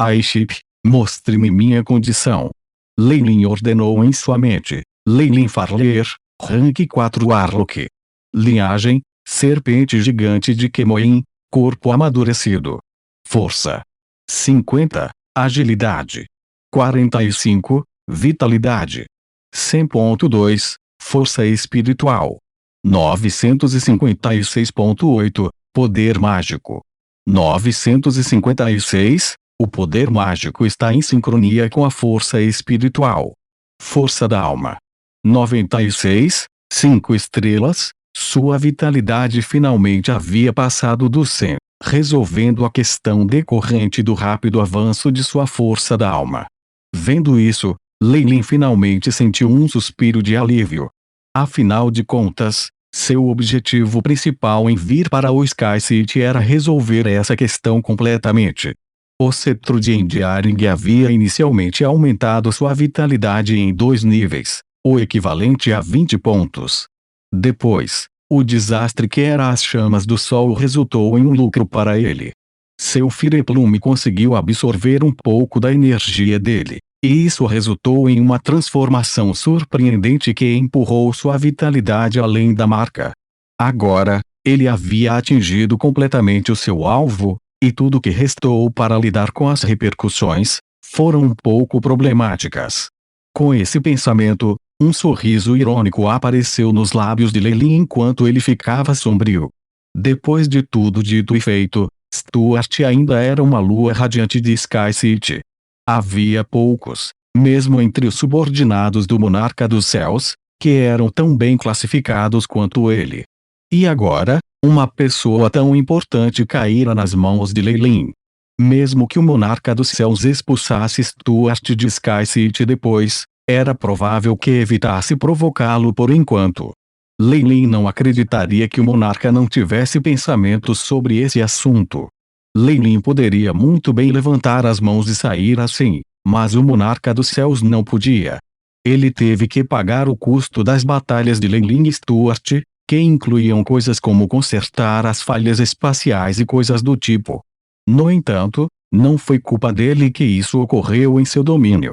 Aiship, mostre-me minha condição. Leilin ordenou em sua mente. Leilin Farleer, rank 4 Arlok. Linhagem, serpente gigante de Kemoin, corpo amadurecido. Força. 50, agilidade. 45, vitalidade. 100.2, força espiritual. 956.8, poder mágico. 956, o poder mágico está em sincronia com a força espiritual. Força da alma. 96, 5 estrelas, sua vitalidade finalmente havia passado do 100, resolvendo a questão decorrente do rápido avanço de sua força da alma. Vendo isso, Leilin finalmente sentiu um suspiro de alívio. Afinal de contas, seu objetivo principal em vir para o Sky City era resolver essa questão completamente. O cetro de Endiaring havia inicialmente aumentado sua vitalidade em 2 níveis, o equivalente a 20 pontos. Depois, o desastre que era as chamas do sol resultou em um lucro para ele. Seu Fire Plume conseguiu absorver um pouco da energia dele, e isso resultou em uma transformação surpreendente que empurrou sua vitalidade além da marca. Agora, ele havia atingido completamente o seu alvo, e tudo que restou para lidar com as repercussões foram um pouco problemáticas. Com esse pensamento, um sorriso irônico apareceu nos lábios de Leilin enquanto ele ficava sombrio. Depois de tudo dito e feito, Stuart ainda era uma lua radiante de Sky City. Havia poucos, mesmo entre os subordinados do Monarca dos Céus, que eram tão bem classificados quanto ele. E agora, uma pessoa tão importante caíra nas mãos de Leilin. Mesmo que o Monarca dos Céus expulsasse Stuart de Sky City depois, era provável que evitasse provocá-lo por enquanto. Leilin não acreditaria que o Monarca não tivesse pensamentos sobre esse assunto. Leilin poderia muito bem levantar as mãos e sair assim, mas o Monarca dos Céus não podia. Ele teve que pagar o custo das batalhas de Leilin e Stuart, que incluíam coisas como consertar as falhas espaciais e coisas do tipo. No entanto, não foi culpa dele que isso ocorreu em seu domínio.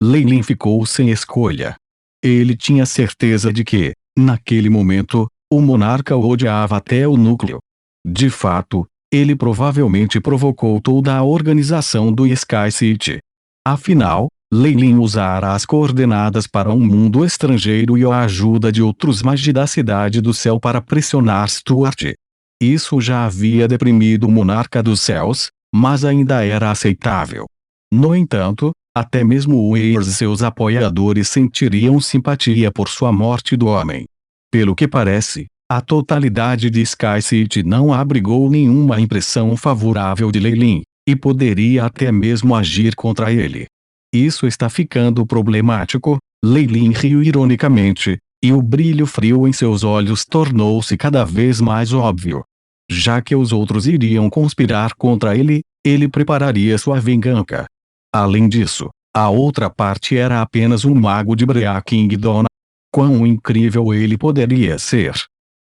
Leilin ficou sem escolha. Ele tinha certeza de que, naquele momento, o Monarca o odiava até o núcleo. De fato, ele provavelmente provocou toda a organização do Sky City. Afinal, Leilin usara as coordenadas para um mundo estrangeiro e a ajuda de outros magos da Cidade do Céu para pressionar Stuart. Isso já havia deprimido o Monarca dos Céus, mas ainda era aceitável. No entanto, até o Weirs e seus apoiadores sentiriam simpatia por sua morte do homem. Pelo que parece, a totalidade de Sky City não abrigou nenhuma impressão favorável de Leilin, e poderia até mesmo agir contra ele. Isso está ficando problemático, Leilin riu ironicamente, e o brilho frio em seus olhos tornou-se cada vez mais óbvio. Já que os outros iriam conspirar contra ele, ele prepararia sua vingança. Além disso, a outra parte era apenas um mago de Brea Kingdom. Quão incrível ele poderia ser!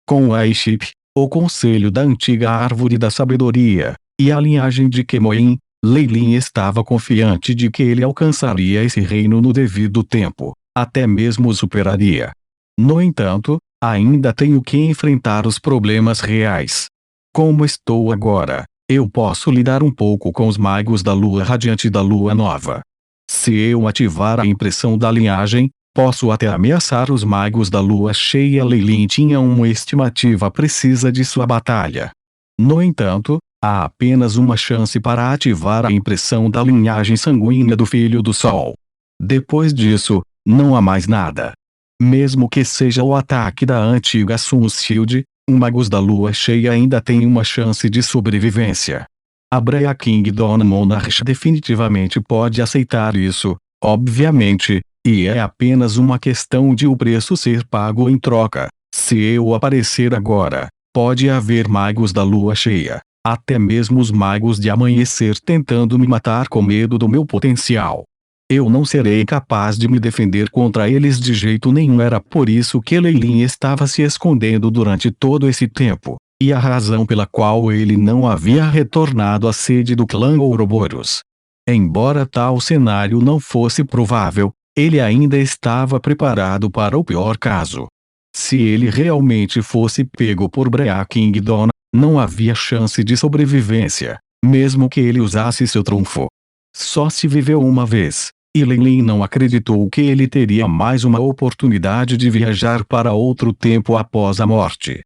Com Aiship, o conselho da antiga árvore da sabedoria, e a linhagem de Kemoin, Leilin estava confiante de que ele alcançaria esse reino no devido tempo, até mesmo o superaria. No entanto, ainda tenho que enfrentar os problemas reais. Como estou agora, eu posso lidar um pouco com os magos da lua radiante e da lua nova. Se eu ativar a impressão da linhagem, posso até ameaçar os magos da lua cheia. Leilin tinha uma estimativa precisa de sua batalha. No entanto, há apenas uma chance para ativar a impressão da linhagem sanguínea do Filho do Sol. Depois disso, não há mais nada. Mesmo que seja o ataque da antiga Sun Shield, os magos da lua cheia ainda têm uma chance de sobrevivência. A Brea Kingdom Monarch definitivamente pode aceitar isso, obviamente, e é apenas uma questão de o preço ser pago em troca. Se eu aparecer agora, pode haver magos da lua cheia, até mesmo os magos de amanhecer tentando me matar com medo do meu potencial. Eu não serei capaz de me defender contra eles de jeito nenhum. Era por isso que Leilin estava se escondendo durante todo esse tempo, e a razão pela qual ele não havia retornado à sede do clã Ouroboros. Embora tal cenário não fosse provável, ele ainda estava preparado para o pior caso. Se ele realmente fosse pego por Brea Kingdom, não havia chance de sobrevivência, mesmo que ele usasse seu trunfo. Só se viveu uma vez, e Lei Lin não acreditou que ele teria mais uma oportunidade de viajar para outro tempo após a morte.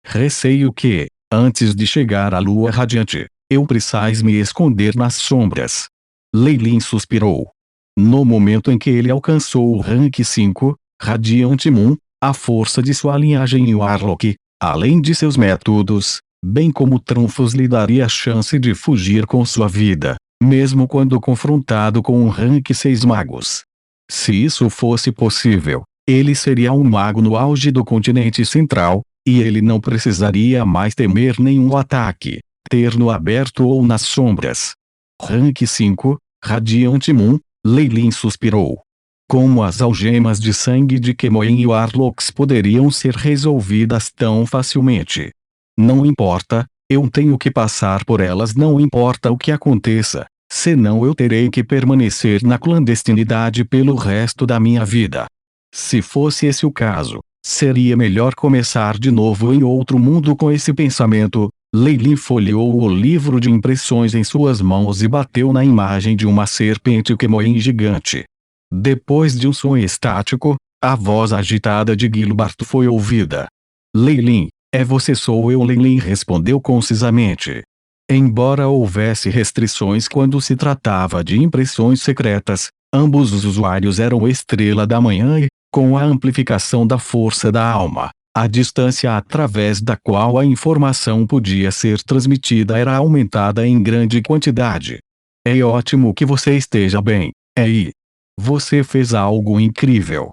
Receio que, antes de chegar à lua radiante, eu precisasse me esconder nas sombras. Lei Lin suspirou. No momento em que ele alcançou o rank 5, Radiant Moon, a força de sua linhagem Warlock, além de seus métodos, bem como trunfos, lhe daria a chance de fugir com sua vida, mesmo quando confrontado com um rank 6 magos. Se isso fosse possível, ele seria um mago no auge do continente central, e ele não precisaria mais temer nenhum ataque, terno aberto ou nas sombras. Rank 5, Radiant Moon, Lei Lin suspirou. Como as algemas de sangue de Kemoen e Warlocks poderiam ser resolvidas tão facilmente? Não importa, eu tenho que passar por elas, não importa o que aconteça, senão eu terei que permanecer na clandestinidade pelo resto da minha vida. Se fosse esse o caso, seria melhor começar de novo em outro mundo. Com esse pensamento, Lei Lin folheou o livro de impressões em suas mãos e bateu na imagem de uma serpente Kemoen gigante. Depois de um som estático, a voz agitada de Gilbert foi ouvida. Lei Lin, é você? Sou eu. Lei Lin respondeu concisamente. Embora houvesse restrições quando se tratava de impressões secretas, ambos os usuários eram Estrela da Manhã e, com a amplificação da força da alma, a distância através da qual a informação podia ser transmitida era aumentada em grande quantidade. É ótimo que você esteja bem, Ei. Você fez algo incrível.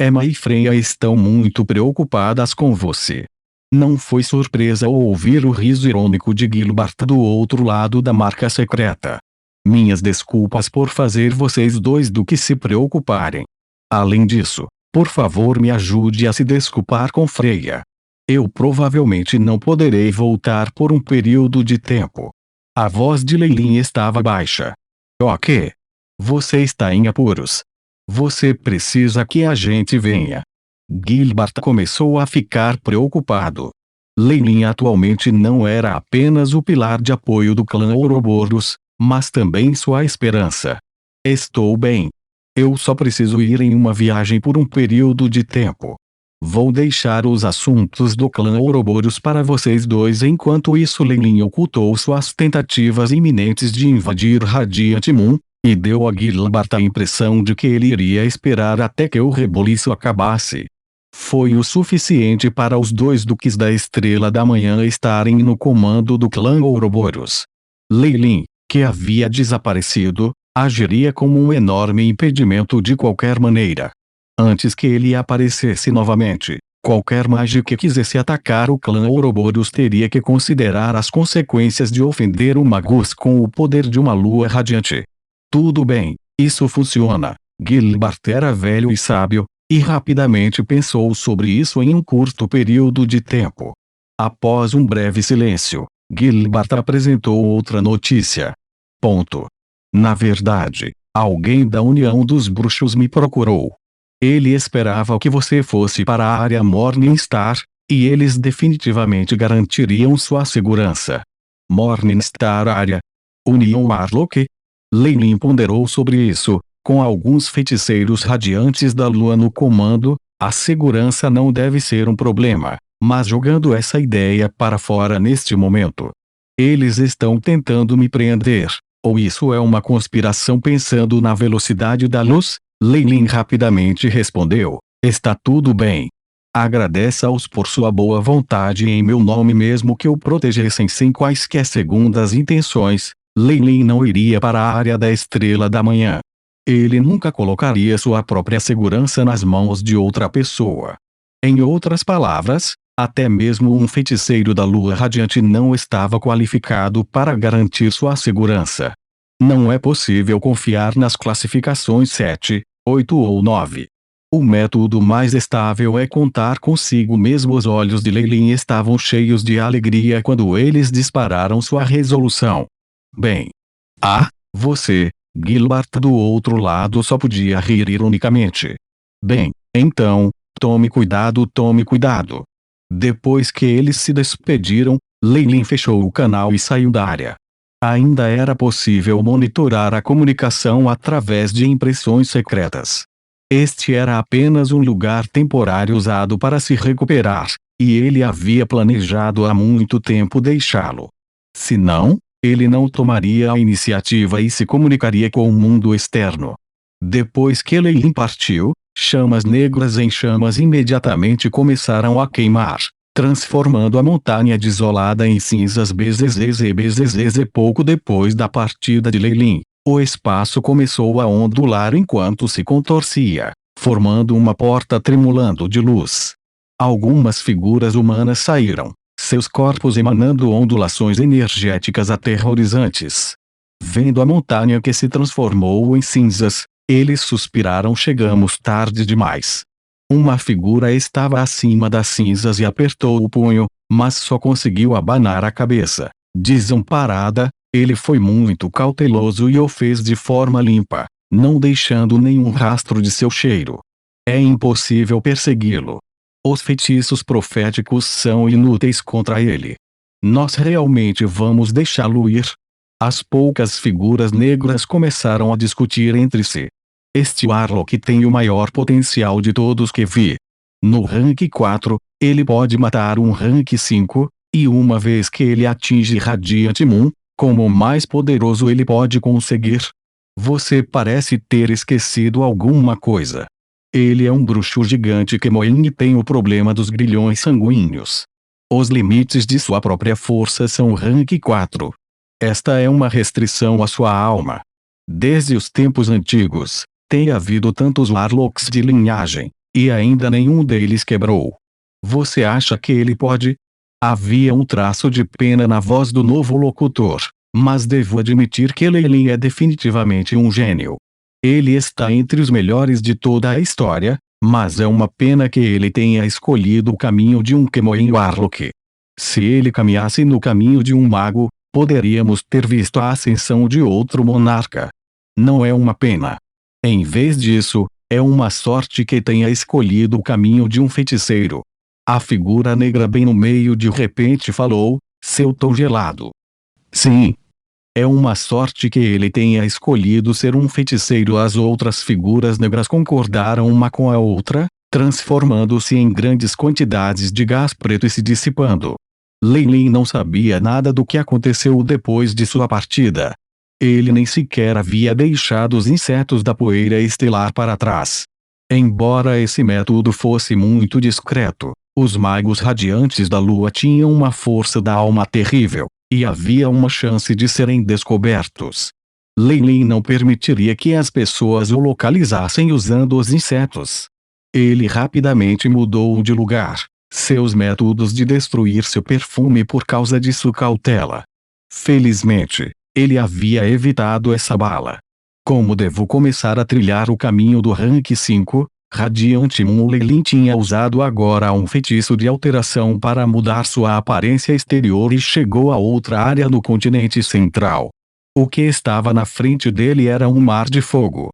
Emma e Freya estão muito preocupadas com você. Não foi surpresa ao ouvir o riso irônico de Gilbert do outro lado da marca secreta. Minhas desculpas por fazer vocês dois do que se preocuparem. Além disso, por favor me ajude a se desculpar com Freya. Eu provavelmente não poderei voltar por um período de tempo. A voz de Lei Lin estava baixa. Ok. Você está em apuros. Você precisa que a gente venha. Gilbert começou a ficar preocupado. Lei Lin atualmente não era apenas o pilar de apoio do clã Ouroboros, mas também sua esperança. Estou bem. Eu só preciso ir em uma viagem por um período de tempo. Vou deixar os assuntos do clã Ouroboros para vocês dois. Enquanto isso, Lei Lin ocultou suas tentativas iminentes de invadir Radiant Moon, e deu a Gilbert a impressão de que ele iria esperar até que o rebuliço acabasse. Foi o suficiente para os dois duques da Estrela da Manhã estarem no comando do clã Ouroboros. Lei Lin, que havia desaparecido, agiria como um enorme impedimento de qualquer maneira. Antes que ele aparecesse novamente, qualquer mage que quisesse atacar o clã Ouroboros teria que considerar as consequências de ofender o Magus com o poder de uma lua radiante. Tudo bem, isso funciona. Gilbert era velho e sábio, e rapidamente pensou sobre isso em um curto período de tempo. Após um breve silêncio, Gilbert apresentou outra notícia. Na verdade, alguém da União dos Bruxos me procurou. Ele esperava que você fosse para a área Morningstar, e eles definitivamente garantiriam sua segurança. Morningstar área. União Warlock? Lei Lin ponderou sobre isso. Com alguns feiticeiros radiantes da lua no comando, a segurança não deve ser um problema, mas jogando essa ideia para fora neste momento. Eles estão tentando me prender, ou isso é uma conspiração? Pensando na velocidade da luz, Lei Lin rapidamente respondeu, está tudo bem. Agradeça-os por sua boa vontade em meu nome. Mesmo que o protegessem sem quaisquer segundas intenções, Lei Lin não iria para a área da Estrela da Manhã. Ele nunca colocaria sua própria segurança nas mãos de outra pessoa. Em outras palavras, até mesmo um feiticeiro da lua radiante não estava qualificado para garantir sua segurança. Não é possível confiar nas classificações 7, 8 ou 9. O método mais estável é contar consigo mesmo. Os olhos de Lei Lin estavam cheios de alegria quando eles dispararam sua resolução. Bem. Você, Gilbert do outro lado só podia rir ironicamente. Bem, então, tome cuidado, tome cuidado. Depois que eles se despediram, Leilin fechou o canal e saiu da área. Ainda era possível monitorar a comunicação através de impressões secretas. Este era apenas um lugar temporário usado para se recuperar, e ele havia planejado há muito tempo deixá-lo. Se não, ele não tomaria a iniciativa e se comunicaria com o mundo externo. Depois que Leilin partiu, chamas negras em chamas imediatamente começaram a queimar, transformando a montanha desolada em cinzas bzzz. Pouco depois da partida de Leilin, o espaço começou a ondular enquanto se contorcia, formando uma porta tremulando de luz. Algumas figuras humanas saíram, seus corpos emanando ondulações energéticas aterrorizantes. Vendo a montanha que se transformou em cinzas, eles suspiraram. Chegamos tarde demais. Uma figura estava acima das cinzas e apertou o punho, mas só conseguiu abanar a cabeça. Desamparada, ele foi muito cauteloso e o fez de forma limpa, não deixando nenhum rastro de seu cheiro. É impossível persegui-lo. Os feitiços proféticos são inúteis contra ele. Nós realmente vamos deixá-lo ir? As poucas figuras negras começaram a discutir entre si. Este Warlock tem o maior potencial de todos que vi. No rank 4, ele pode matar um rank 5, e uma vez que ele atinge Radiant Moon, como o mais poderoso ele pode conseguir. Você parece ter esquecido alguma coisa. Ele é um bruxo gigante Kemoin e tem o problema dos grilhões sanguíneos. Os limites de sua própria força são rank 4. Esta é uma restrição à sua alma. Desde os tempos antigos, tem havido tantos Warlocks de linhagem, e ainda nenhum deles quebrou. Você acha que ele pode? Havia um traço de pena na voz do novo locutor, mas devo admitir que Leilin é definitivamente um gênio. Ele está entre os melhores de toda a história, mas é uma pena que ele tenha escolhido o caminho de um Kemoin Warlock. Se ele caminhasse no caminho de um mago, poderíamos ter visto a ascensão de outro monarca. Não é uma pena. Em vez disso, é uma sorte que tenha escolhido o caminho de um feiticeiro. A figura negra bem no meio de repente falou, seu tom gelado. Sim. É uma sorte que ele tenha escolhido ser um feiticeiro. As outras figuras negras concordaram uma com a outra, transformando-se em grandes quantidades de gás preto e se dissipando. Leilin não sabia nada do que aconteceu depois de sua partida. Ele nem sequer havia deixado os insetos da poeira estelar para trás. Embora esse método fosse muito discreto, os magos radiantes da lua tinham uma força da alma terrível, e havia uma chance de serem descobertos. Leilin não permitiria que as pessoas o localizassem usando os insetos. Ele rapidamente mudou de lugar, seus métodos de destruir seu perfume por causa de sua cautela. Felizmente, ele havia evitado essa bala. Como devo começar a trilhar o caminho do rank 5, Radiant Moon? Leilin tinha usado agora um feitiço de alteração para mudar sua aparência exterior e chegou a outra área no continente central. O que estava na frente dele era um mar de fogo.